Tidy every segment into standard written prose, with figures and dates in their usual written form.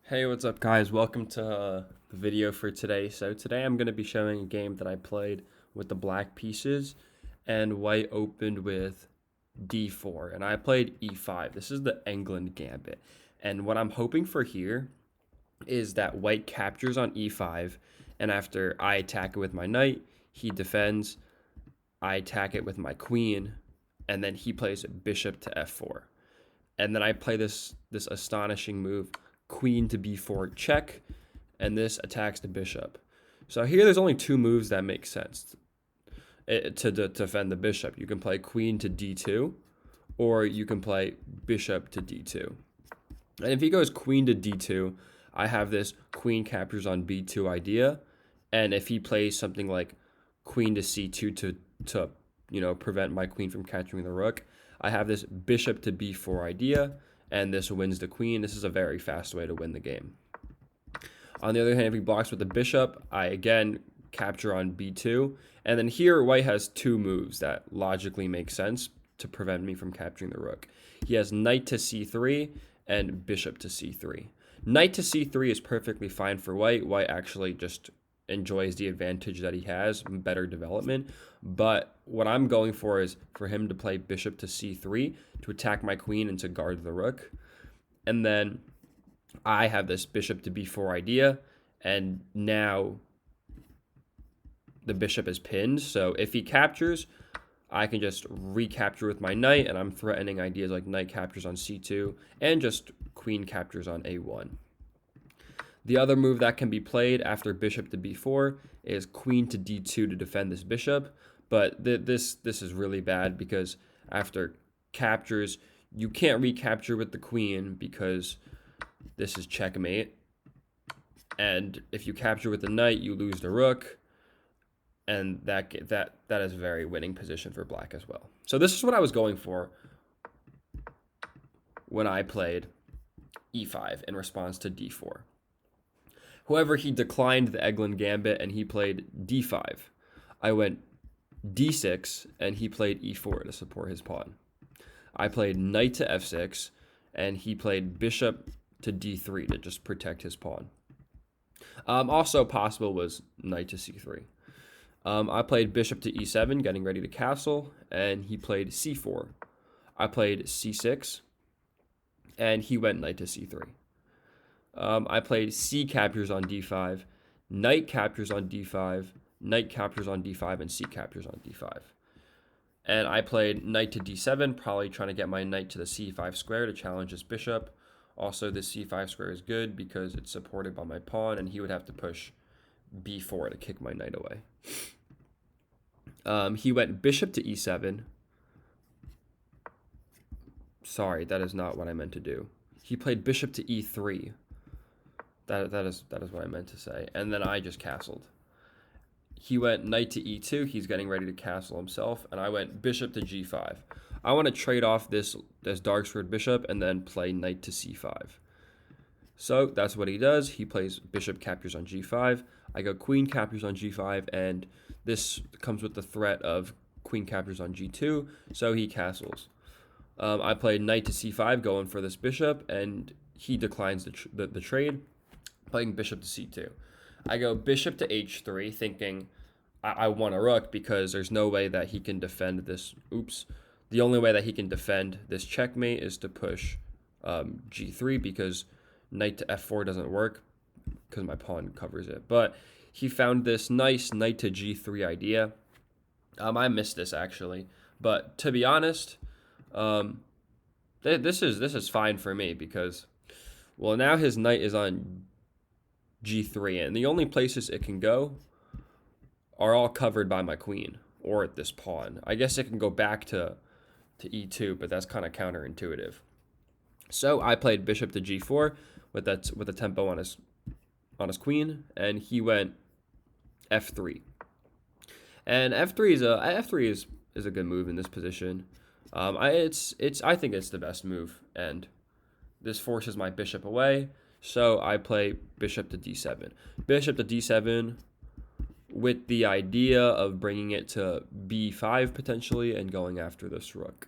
Hey, what's up, guys? Welcome to the video for today. So today I'm going to be showing a game that I played with the black pieces, and white opened with d4, and I played e5. This is the Englund Gambit, and what I'm hoping for here is that white captures on e5, and after I attack it with my knight, he defends, I attack it with my queen, and then he plays bishop to f4. And then I play this astonishing move, queen to b4 check, and this attacks the bishop. So here there's only two moves that make sense to defend the bishop. You can play queen to d2, or you can play bishop to d2. And if he goes queen to d2, I have this queen captures on b2 idea. And if he plays something like queen to c2 to prevent my queen from capturing the rook, I have this bishop to b4 idea, and this wins the queen. This is a very fast way to win the game. On the other hand, if he blocks with the bishop, I again capture on b2. And then here, white has two moves that logically make sense to prevent me from capturing the rook. He has knight to c3 and bishop to c3. Knight to c3 is perfectly fine for white. White actually just enjoys the advantage that he has, better development. But what I'm going for is for him to play bishop to c3 to attack my queen and to guard the rook. And then I have this bishop to b4 idea, and now the bishop is pinned. So if he captures, I can just recapture with my knight, and I'm threatening ideas like knight captures on c2 and just queen captures on a1. The other move that can be played after bishop to b4 is queen to d2 to defend this bishop, but this is really bad because after captures, you can't recapture with the queen because this is checkmate, and if you capture with the knight, you lose the rook, and that is a very winning position for black as well. So this is what I was going for when I played e5 in response to d4. However, he declined the Englund Gambit and he played d5. I went d6 and he played e4 to support his pawn. I played knight to f6 and he played bishop to d3 to just protect his pawn. Also possible was knight to c3. I played bishop to e7, getting ready to castle, and he played c4. I played c6 and he went knight to c3. I played c captures on d5, knight captures on d5, knight captures on d5, and c captures on d5. And I played knight to d7, probably trying to get my knight to the c5 square to challenge his bishop. Also, this c5 square is good because it's supported by my pawn, and he would have to push b4 to kick my knight away. He went bishop to e7. Sorry, that is not what I meant to do. He played bishop to e3. That is what I meant to say. And then I just castled. He went knight to e2. He's getting ready to castle himself. And I went bishop to g5. I want to trade off this dark squared bishop and then play knight to c5. So that's what he does. He plays bishop captures on g5. I go queen captures on g5. And this comes with the threat of queen captures on g2. So he castles. I played knight to c5 going for this bishop. And he declines the trade, playing bishop to c2. I go bishop to h3, thinking I want a rook because there's no way that he can defend this. The only way that he can defend this checkmate is to push g3 because knight to f4 doesn't work because my pawn covers it. But he found this nice knight to g3 idea. I missed this actually, but to be honest, this is fine for me because, well, now his knight is on g3, and the only places it can go are all covered by my queen or this pawn. I guess it can go back to e2, but that's kind of counterintuitive. So I played bishop to g4 with a tempo on his queen, and he went f3. And f3 is a good move in this position. I think it's the best move, and this forces my bishop away. So I play bishop to d7. Bishop to d7 with the idea of bringing it to b5 potentially and going after this rook.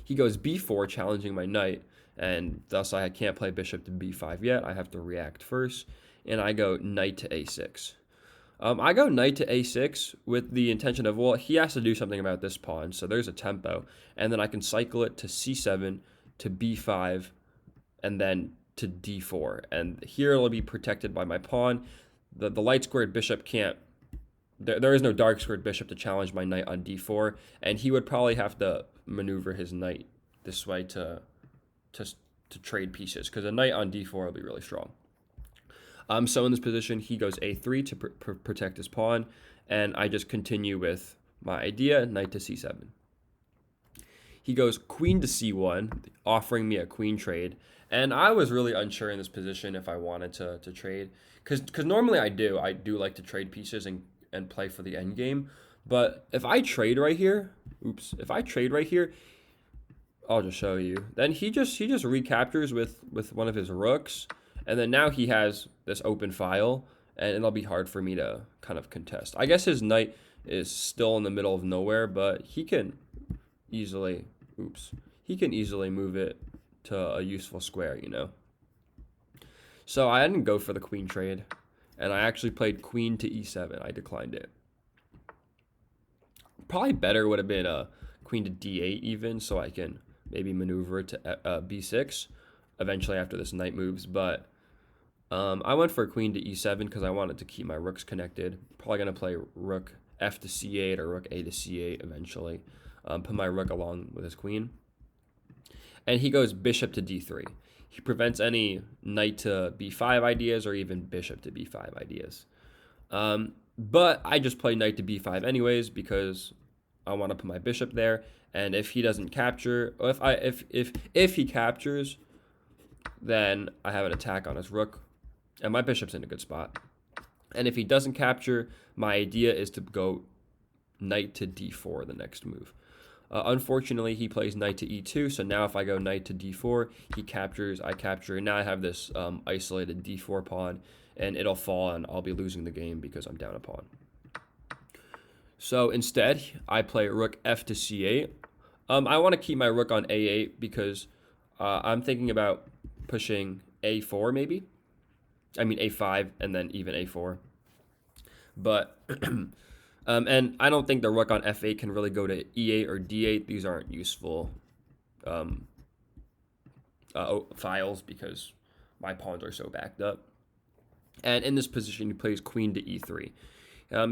He goes b4, challenging my knight, and thus I can't play bishop to b5 yet. I have to react first, and I go knight to a6. I go knight to a6 with the intention of, well, he has to do something about this pawn, so there's a tempo, and then I can cycle it to c7, to b5, and then to d4, and here it'll be protected by my pawn. The light squared bishop can't, there is no dark squared bishop to challenge my knight on d4, and he would probably have to maneuver his knight this way to trade pieces, because a knight on d4 will be really strong. So in this position, he goes a3 to protect his pawn, and I just continue with my idea, knight to c7. He goes queen to c1, offering me a queen trade, and I was really unsure in this position if I wanted to trade, because normally I do like to trade pieces and play for the endgame, but if I trade right here, I'll just show you. Then he just recaptures with one of his rooks, and then now he has this open file, and it'll be hard for me to kind of contest. I guess his knight is still in the middle of nowhere, but he can easily move it to a useful square, you know. So I didn't go for the queen trade, and I actually played queen to e7. I declined it. Probably better would have been a queen to d8 even, so I can maybe maneuver it to b6 eventually after this knight moves, but I went for queen to e7 because I wanted to keep my rooks connected. Probably going to play rook f to c8 or rook a to c8 eventually. Put my rook along with his queen. And he goes bishop to d3. He prevents any knight to b5 ideas or even bishop to b5 ideas. But I just play knight to b5 anyways because I want to put my bishop there. And if he doesn't capture, or if he captures, then I have an attack on his rook, and my bishop's in a good spot. And if he doesn't capture, my idea is to go knight to d4 the next move. Unfortunately, he plays knight to e2, so now if I go knight to d4, he captures, I capture, and now I have this isolated d4 pawn, and it'll fall, and I'll be losing the game because I'm down a pawn. So instead, I play rook f to c8. I want to keep my rook on a8 because I'm thinking about pushing a4 maybe. I mean a5 and then even a4. But and I don't think the rook on f8 can really go to e8 or d8. These aren't useful files because my pawns are so backed up. And in this position, he plays queen to e3.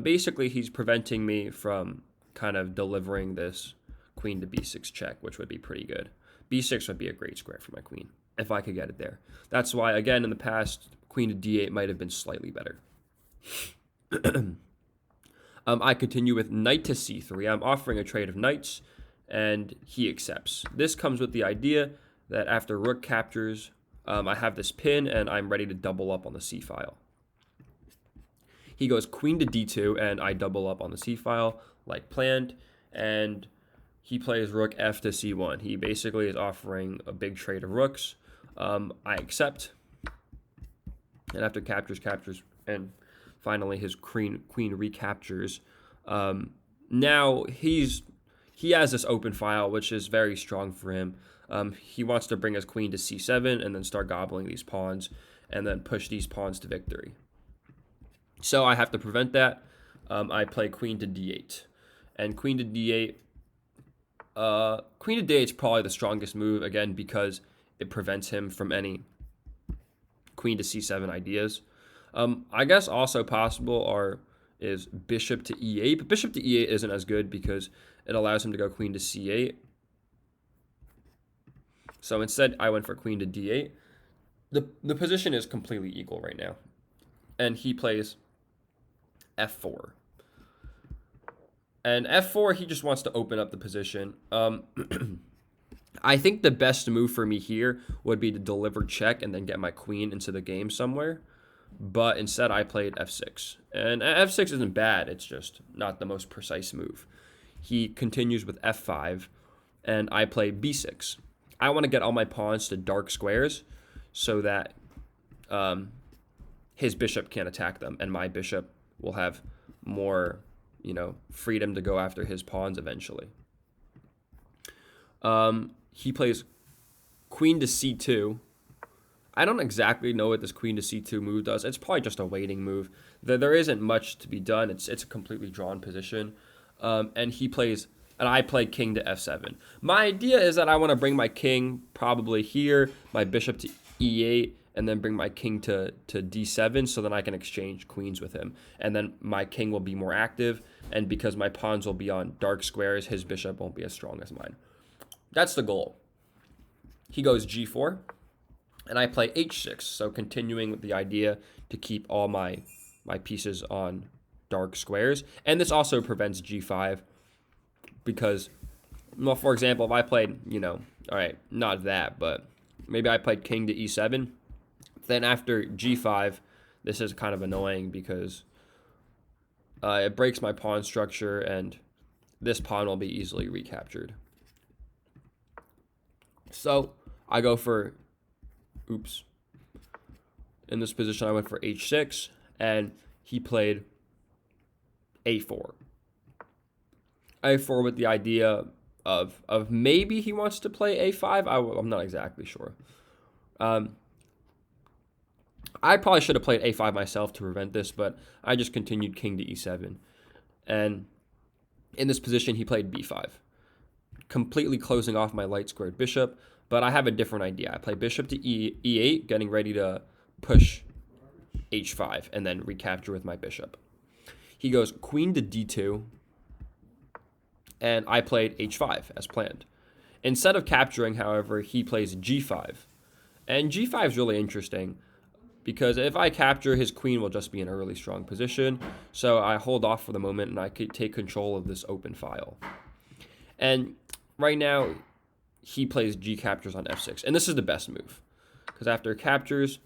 Basically, he's preventing me from kind of delivering this queen to b6 check, which would be pretty good. b6 would be a great square for my queen if I could get it there. That's why, again, in the past, queen to d8 might have been slightly better. I continue with knight to c3. I'm offering a trade of knights, and he accepts. This comes with the idea that after rook captures, I have this pin, and I'm ready to double up on the c file. He goes queen to d2, and I double up on the c file like planned, and he plays rook f to c1. He basically is offering a big trade of rooks. I accept, and after captures, and finally his queen recaptures. Now he has this open file, which is very strong for him. He wants to bring his queen to c7 and then start gobbling these pawns and then push these pawns to victory. So I have to prevent that. I play queen to d8. And queen to d8, is probably the strongest move, again, because it prevents him from any queen to c7 ideas. I guess also possible is bishop to e8, but bishop to e8 isn't as good because it allows him to go queen to c8. So instead, I went for queen to d8. The position is completely equal right now. And he plays f4. And f4, he just wants to open up the position. I think the best move for me here would be to deliver check and then get my queen into the game somewhere. But instead, I played f6. And f6 isn't bad. It's just not the most precise move. He continues with f5, and I play b6. I want to get all my pawns to dark squares so that his bishop can't attack them, and my bishop will have more, freedom to go after his pawns eventually. He plays queen to c2. I don't exactly know what this queen to c2 move does. It's probably just a waiting move. There isn't much to be done. It's a completely drawn position. And he plays, and I play king to f7. My idea is that I want to bring my king probably here, my bishop to e8, and then bring my king to d7, so then I can exchange queens with him. And then my king will be more active, and because my pawns will be on dark squares, his bishop won't be as strong as mine. That's the goal. He goes g4, and I play h6, so continuing with the idea to keep all my pieces on dark squares. And this also prevents g5, because, well, for example, if I played, all right, not that, but maybe I played king to e7, then after g5, this is kind of annoying because it breaks my pawn structure, and this pawn will be easily recaptured. So I go for, in this position I went for h6, and he played a4. a4 with the idea of maybe he wants to play a5. I'm not exactly sure. I probably should have played a5 myself to prevent this, but I just continued king to e7. And in this position, he played b5, completely closing off my light squared bishop. But I have a different idea. I play bishop to e8, getting ready to push h5 and then recapture with my bishop. He goes queen to d2, and I played h5 as planned. Instead of capturing, however, he plays g5. And g5 is really interesting, because if I capture, his queen will just be in a really strong position. So I hold off for the moment, and I could take control of this open file. And right now, he plays g captures on f6. And this is the best move, because after captures,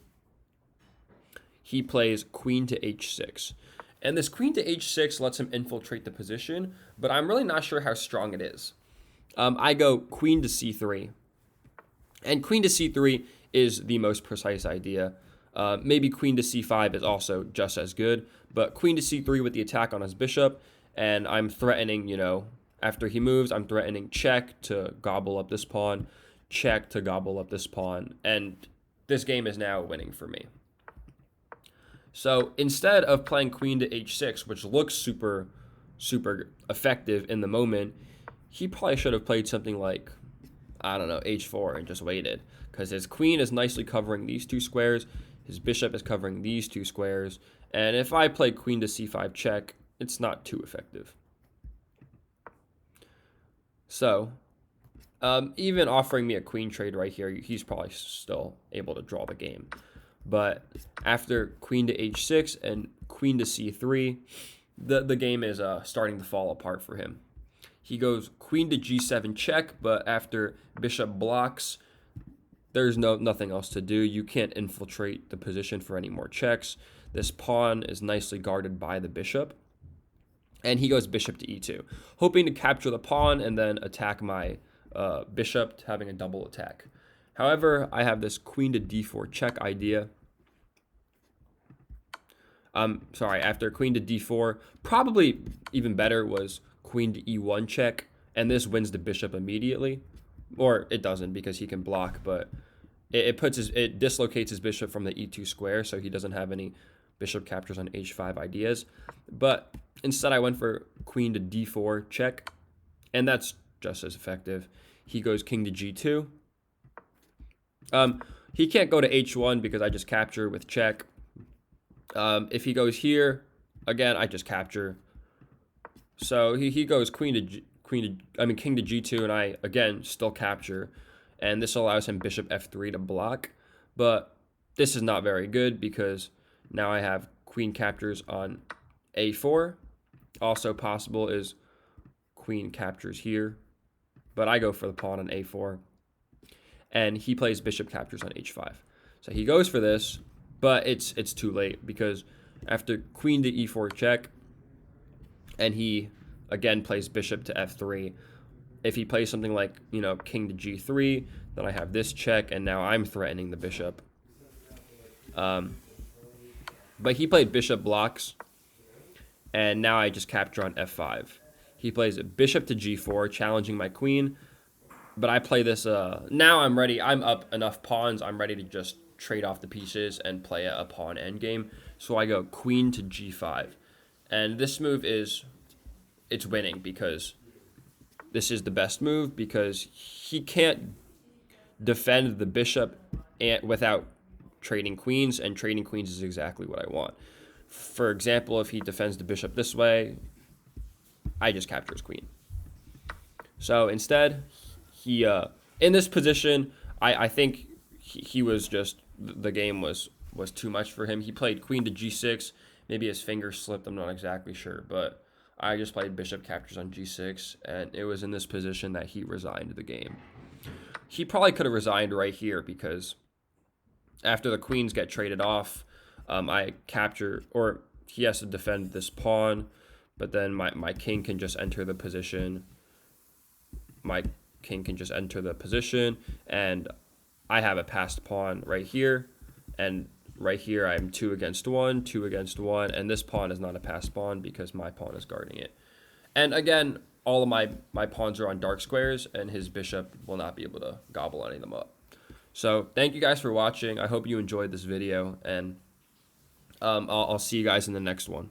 he plays queen to h6. And this queen to h6 lets him infiltrate the position, but I'm really not sure how strong it is. I go queen to c3. And queen to c3 is the most precise idea. Maybe queen to c5 is also just as good, but queen to c3 with the attack on his bishop, and I'm threatening, after he moves, I'm threatening check to gobble up this pawn, check to gobble up this pawn, and this game is now winning for me. So instead of playing queen to h6, which looks super, super effective in the moment, he probably should have played something like, I don't know, h4 and just waited, because his queen is nicely covering these two squares, his bishop is covering these two squares, and if I play queen to c5 check, it's not too effective. So, even offering me a queen trade right here, he's probably still able to draw the game. But after queen to h6 and queen to c3, the game is starting to fall apart for him. He goes queen to g7 check, but after bishop blocks, there's nothing else to do. You can't infiltrate the position for any more checks. This pawn is nicely guarded by the bishop. And he goes bishop to e2, hoping to capture the pawn and then attack my bishop, having a double attack. However, I have this queen to d4 check idea. After queen to d4, probably even better was queen to e1 check, and this wins the bishop immediately. Or it doesn't, because he can block, but it dislocates his bishop from the e2 square, so he doesn't have any bishop captures on h5 ideas. But instead I went for queen to d4 check, and that's just as effective. He goes king to g2. He can't go to h1 because I just capture with check. If he goes here, again, I just capture. So he goes king to g2, and I again still capture, and this allows him bishop f3 to block. But this is not very good, because now I have queen captures on a4. Also possible is queen captures here, but I go for the pawn on a4, and he plays bishop captures on h5. So he goes for this, but it's too late, because after queen to e4 check, and he again plays bishop to f3. If he plays something like, king to g3, then I have this check, and now I'm threatening the bishop. But he played bishop blocks, and now I just capture on f5. He plays bishop to g4, challenging my queen, but I play this. Now I'm ready. I'm up enough pawns. I'm ready to just trade off the pieces and play a pawn endgame. So I go queen to g5, and this move it's winning because this is the best move because he can't defend the bishop without trading queens, and trading queens is exactly what I want. For example, if he defends the bishop this way, I just capture his queen. So instead, he in this position, I think he was just, the game was too much for him. He played queen to g6. Maybe his finger slipped. I'm not exactly sure, but I just played bishop captures on g6, and it was in this position that he resigned the game. He probably could have resigned right here because after the queens get traded off, I capture, or he has to defend this pawn, but then my king can just enter the position. My king can just enter the position, and I have a passed pawn right here, and right here I'm 2 against 1, 2 against 1, and this pawn is not a passed pawn because my pawn is guarding it. And again, all of my pawns are on dark squares, and his bishop will not be able to gobble any of them up. So thank you guys for watching. I hope you enjoyed this video, and I'll see you guys in the next one.